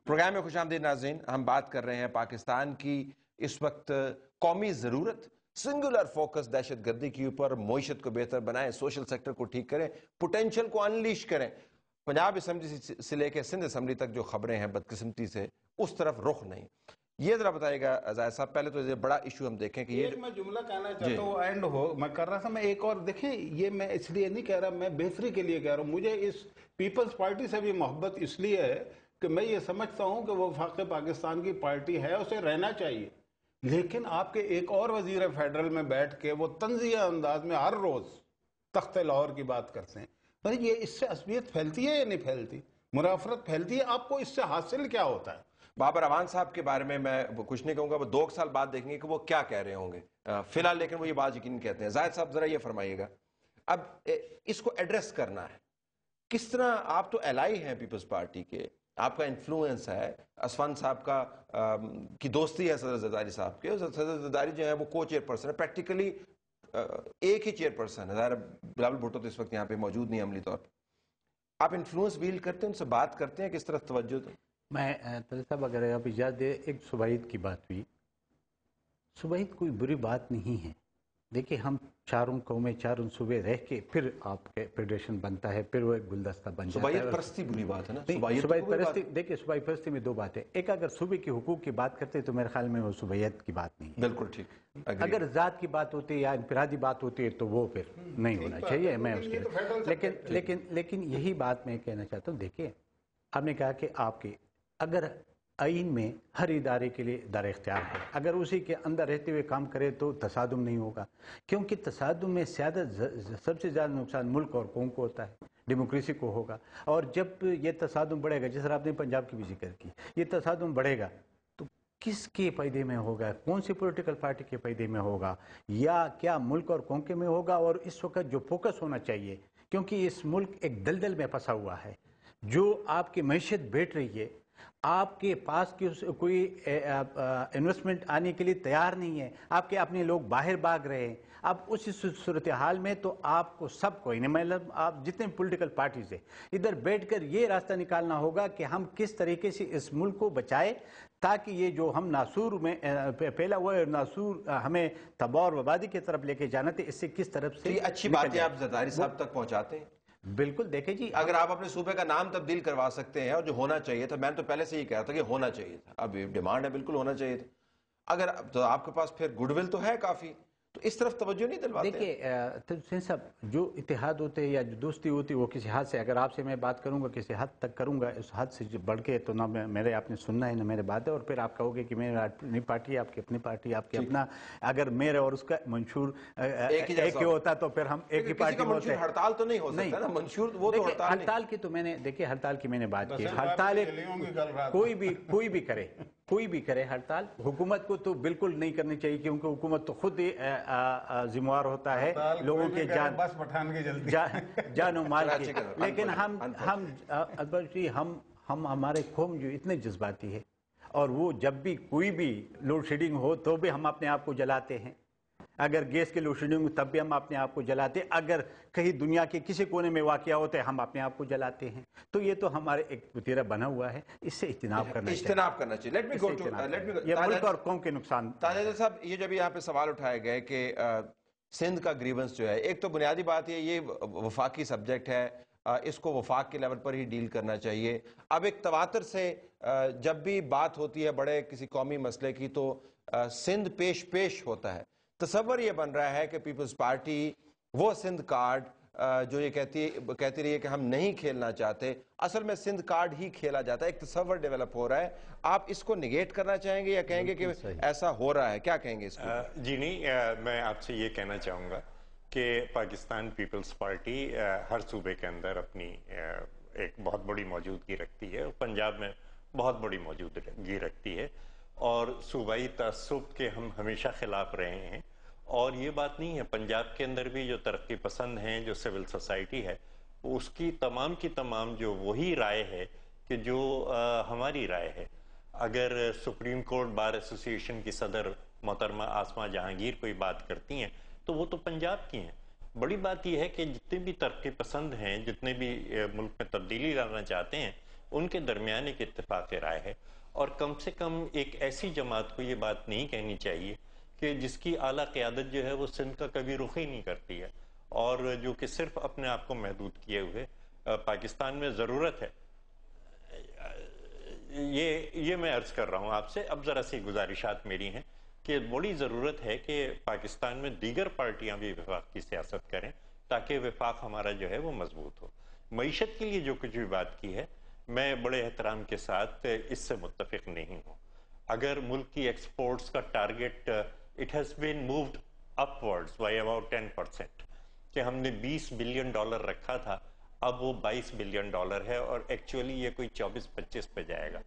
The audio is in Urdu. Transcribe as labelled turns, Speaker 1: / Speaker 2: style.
Speaker 1: پروگرام میں خوش آمدید ناظرین. ہم بات کر رہے ہیں پاکستان کی اس وقت قومی ضرورت سنگولر فوکس دہشت گردی کے اوپر. معیشت کو بہتر بنائیں, سوشل سیکٹر کو ٹھیک کریں, پوٹینشل کو انلیش کریں. پنجاب اسمبلی سے لے کے سندھ اسمبلی تک جو خبریں ہیں بدقسمتی سے اس طرف رخ نہیں. یہ ذرا بتائیے گا زاہد صاحب, پہلے تو یہ بڑا ایشو ہم دیکھیں کہ یہ
Speaker 2: میں جملہ کہنا چاہتا ہوں اینڈ ہو میں کر رہا تھا. میں ایک اور دیکھیں, یہ میں اس لیے نہیں کہہ رہا, میں بہتری کے لیے کہہ رہا ہوں. مجھے اس پیپلز پارٹی سے بھی محبت اس لیے ہے کہ میں یہ سمجھتا ہوں کہ وہ وفاق پاکستان کی پارٹی ہے, اسے رہنا چاہیے. لیکن آپ کے ایک اور وزیر فیڈرل میں بیٹھ کے وہ طنزیہ انداز میں ہر روز تخت لاہور کی بات کرتے ہیں. یہ اس سے عصبیت پھیلتی ہے یا نہیں پھیلتی, منافرت پھیلتی ہے؟ آپ کو اس سے حاصل کیا ہوتا ہے؟
Speaker 1: بابر اعوان صاحب کے بارے میں کچھ نہیں کہوں گا, وہ 2 سال بعد دیکھیں گے کہ وہ کیا کہہ رہے ہوں گے. فی الحال لیکن وہ یہ بات یقین کہتے ہیں. زاہد صاحب ذرا یہ فرمائیے گا, اب اس کو ایڈریس کرنا ہے کس طرح؟ آپ تو الائی ہیں پیپلز پارٹی کے, آپ کا انفلوئنس ہے, اسفان صاحب کی دوستی ہے صدر زرداری صاحب کے. صدر زرداری جو ہے وہ کو چیئر پرسن ہے, پریکٹیکلی ایک ہی چیئر پرسن ہے. ظاہر بلاول بھٹو تو اس وقت یہاں پہ موجود نہیں عملی طور پر. آپ انفلوئنس ویل کرتے ہیں, ان سے بات کرتے ہیں, کس طرح توجہ دیں؟
Speaker 3: میں طلعت صاحب اگر آپ اجازت دے, ایک صوبائیت کی بات ہوئی. صوبائیت کوئی بری بات نہیں ہے. دیکھیں ہم چاروں قومیں, چاروں صوبے رہ کے پھر آپ کے فیڈریشن بنتا ہے, پھر وہ ایک گلدستہ بن جاتا ہے.
Speaker 1: صوبائیت پرستی بری بات ہے نا.
Speaker 3: صوبائیت پرستی, دیکھیں صوبائی پرستی میں 2 باتیں. ایک, اگر صوبے کے حقوق کی بات کرتے تو میرے خیال میں وہ صوبائیت کی بات نہیں ہے.
Speaker 1: بالکل ٹھیک.
Speaker 3: اگر ذات کی بات ہوتی ہے یا انفرادی بات ہوتی ہے تو وہ پھر نہیں ہونا چاہیے. میں اس کے لیکن یہی بات میں کہنا چاہتا ہوں. دیکھیں آپ نے کہا کہ آپ کے اگر آئین میں ہر ادارے کے لیے دار اختیار ہے, اگر اسی کے اندر رہتے ہوئے کام کرے تو تصادم نہیں ہوگا, کیونکہ تصادم میں سب سے زیادہ نقصان ملک اور قوم کو ہوتا ہے, ڈیموکریسی کو ہوگا. اور جب یہ تصادم بڑھے گا, جس طرح آپ نے پنجاب کی بھی ذکر کی, یہ تصادم بڑھے گا تو کس کے فائدے میں ہوگا؟ کون سی پولیٹیکل پارٹی کے فائدے میں ہوگا, یا کیا ملک اور قوم کے میں ہوگا؟ اور اس وقت جو فوکس ہونا چاہیے, کیونکہ اس ملک ایک دلدل میں پھنسا ہوا ہے, جو آپ کی معیشت بیٹھ رہی ہے, آپ کے پاس کوئی انویسٹمنٹ آنے کے لیے تیار نہیں ہے, آپ کے اپنے لوگ باہر بھاگ رہے ہیں. اب اسی صورتحال میں تو آپ کو سب کو, مطلب آپ جتنے پولیٹیکل پارٹیز ہیں, ادھر بیٹھ کر یہ راستہ نکالنا ہوگا کہ ہم کس طریقے سے اس ملک کو بچائیں, تاکہ یہ جو ہم ناسور میں پہلا ہوا ہے, ناسور ہمیں تباہ اور بربادی کی طرف لے کے جانا تھا, اس سے کس طرف سے.
Speaker 1: یہ اچھی بات ہے, آپ زرداری صاحب تک پہنچاتے ہیں.
Speaker 3: بالکل. دیکھیں جی,
Speaker 1: اگر آپ اپنے صوبے کا نام تبدیل کروا سکتے ہیں, اور جو ہونا چاہیے تھا, میں تو پہلے سے ہی کہا تھا کہ ہونا چاہیے تھا, اب ڈیمانڈ ہے بالکل ہونا چاہیے تھا, اگر تو آپ کے پاس پھر گڈ ول تو ہے کافی, تو اس طرف توجہ نہیں دلواتے.
Speaker 3: دیکھیے حسین صاحب, جو اتحاد ہوتے ہیں یا جو دوستی ہوتی ہے وہ کسی حد سے, اگر آپ سے میں بات کروں گا کسی حد تک کروں گا, اس حد سے بڑھ کے تو نہ میرے آپ نے سننا ہے نہ میرے بات ہے, اور پھر آپ کہو گے کہ میری اپنی پارٹی, آپ کی اپنی پارٹی, آپ کے اپنا, اگر میرے اور اس کا منشور ایک ہی ہوتا تو پھر ہم ایک ہی پارٹی میں ہوتے.
Speaker 1: ہڑتال تو نہیں ہو سکتا نا منشور, وہ تو
Speaker 3: ہڑتال کی تو میں نے, دیکھیے ہڑتال کی میں نے بات کی. ہڑتال کوئی بھی کرے ہڑتال, حکومت کو تو بالکل نہیں کرنی چاہیے, کیونکہ حکومت تو خود ہی ذمہ وار ہوتا ہے لوگوں کے جان و مال کی. لیکن ہم ہمارے قوم جو اتنے جذباتی ہے, اور وہ جب بھی کوئی بھی لوڈ شیڈنگ ہو تو بھی ہم اپنے آپ کو جلاتے ہیں, اگر گیس کے لوڈ شیڈنگ ہو تب بھی ہم اپنے آپ کو جلاتے ہیں, اگر کہیں دنیا کے کسی کونے میں واقعہ ہوتے ہیں ہم اپنے آپ کو جلاتے ہیں. تو یہ تو ہمارے ایک وتیرہ بنا ہوا ہے, اس سے اجتناب کرنا چاہیے. یہ ملک اور قوم کے نقصان.
Speaker 1: تاج صاحب, یہ جب یہاں پہ سوال اٹھائے گئے کہ سندھ کا گریونس جو ہے, ایک تو بنیادی بات یہ وفاقی سبجیکٹ ہے, اس کو وفاق کے لیول پر ہی ڈیل کرنا چاہیے. اب ایک تواتر سے جب بھی بات ہوتی ہے بڑے کسی قومی مسئلے کی تو سندھ پیش ہوتا ہے. تصور یہ بن رہا ہے کہ پیپلز پارٹی وہ سندھ کارڈ جو یہ کہتی رہی ہے کہ ہم نہیں کھیلنا چاہتے, اصل میں سندھ کارڈ ہی کھیلا جاتا ہے. ایک تصور ڈیولپ ہو رہا ہے, آپ اس کو نگیٹ کرنا چاہیں گے یا کہیں گے کہ ایسا ہو رہا ہے؟ کیا کہیں گے اس کو؟
Speaker 4: جی نہیں, میں آپ سے یہ کہنا چاہوں گا کہ پاکستان پیپلز پارٹی ہر صوبے کے اندر اپنی ایک بہت بڑی موجودگی رکھتی ہے, پنجاب میں بہت بڑی موجودگی رکھتی ہے, اور صوبائی تعصب کے ہم ہمیشہ خلاف رہے ہیں. اور یہ بات نہیں ہے, پنجاب کے اندر بھی جو ترقی پسند ہیں, جو سول سوسائٹی ہے, اس کی تمام جو وہی رائے ہے کہ جو ہماری رائے ہے. اگر سپریم کورٹ بار ایسوسی ایشن کی صدر محترمہ آسمہ جہانگیر کوئی بات کرتی ہیں تو وہ تو پنجاب کی ہیں. بڑی بات یہ ہے کہ جتنے بھی ترقی پسند ہیں, جتنے بھی ملک میں تبدیلی لانا چاہتے ہیں, ان کے درمیان ایک اتفاق رائے ہے، اور کم سے کم ایک ایسی جماعت کو یہ بات نہیں کہنی چاہیے کہ جس کی اعلیٰ قیادت جو ہے وہ سندھ کا کبھی رخ ہی نہیں کرتی ہے، اور جو کہ صرف اپنے آپ کو محدود کیے ہوئے پاکستان میں ضرورت ہے. یہ میں عرض کر رہا ہوں آپ سے. اب ذرا سی گزارشات میری ہیں کہ بڑی ضرورت ہے کہ پاکستان میں دیگر پارٹیاں بھی وفاق کی سیاست کریں تاکہ وفاق ہمارا جو ہے وہ مضبوط ہو. معیشت کے لیے جو کچھ بھی بات کی ہے میں بڑے احترام کے ساتھ اس سے متفق نہیں ہوں. اگر ملک کی ایکسپورٹس کا target it has been moved upwards by about 10%، کہ ہم نے $20 بلین رکھا تھا، اب وہ $22 بلین ہے، اور ایکچولی یہ کوئی 24-25 پہ جائے گا.